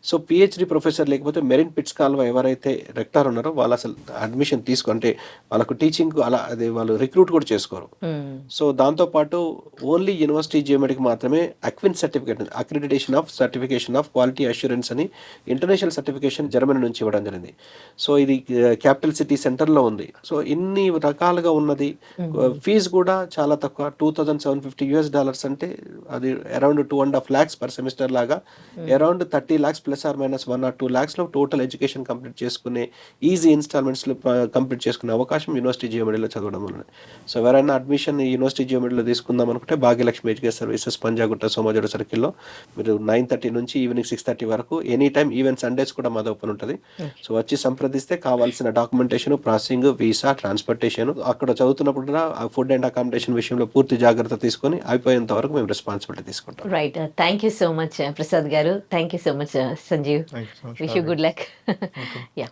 So PhD professor లేకపోతే మెరిన్ పిట్స్ కాల్వ ఎవరైతే రెక్టార్ ఉన్నారో వాళ్ళు అసలు అడ్మిషన్ తీసుకుంటే వాళ్ళకు టీచింగ్ అలా అదే వాళ్ళు రిక్రూట్ కూడా చేసుకోరు. సో దాంతోపాటు ఓన్లీ యూనివర్సిటీ జియోమెడికి మాత్రమే అక్విన్ certificate, accreditation of certification of quality assurance అని ఇంటర్నేషనల్ సర్టిఫికేషన్ జర్మనీ నుంచి ఇవ్వడం జరిగింది. సో ఇది క్యాపిటల్ సిటీ సెంటర్లో ఉంది. సో ఇన్ని రకాలుగా ఉన్నది. ఫీజు కూడా చాలా తక్కువ, $2,750 అంటే అది అరౌండ్ 2.5 lakhs పర్ సెమిస్టర్ లాగా, around 30 lakhs ± 1 or 2 lakhs total education complete చేసుకునే ఈజీ ఇన్స్టాల్మెంట్స్లో కంప్లీట్ చేసుకునే అవకాశం యూనివర్సిటీ జియోమెడీలో చదవడం వల్ల. సో ఎవరైనా అడ్మిషన్ యూనివర్సిటీ జియోమెడీలో తీసుకుందాం అనుకుంటే భాగ్యలక్ష్మి ఎడ్యుకేషన్ సర్వీసెస్ పంజాగుట్ట సోమాజోడ సర్కిల్లో మీరు 9:30 నుంచి ఈవినింగ్ 6:30 వరకు ఎనీ టైమ్, ఈవెన్ సండేస్ కూడా మాది ఓపెన్ ఉంటుంది. సో వచ్చి సంప్రదిస్తే కావాల్సిన డాక్యుమెంటేషన్, ప్రాసెసింగ్, వీసా, ట్రాన్స్పోర్టేషన్, అక్కడ చదువుతున్నప్పుడు ఫుడ్ అండ్ అకామిడేషన్ విషయంలో పూర్తి జాగ్రత్త తీసుకొని అయిపోయేంత వరకు మేము రెస్పాన్సిబిలిటీ తీసుకుంటాం. Right, thank you so much Prasad గారు, thank you so much Sanjeev, Thank you so much. Wish you good luck. Yeah.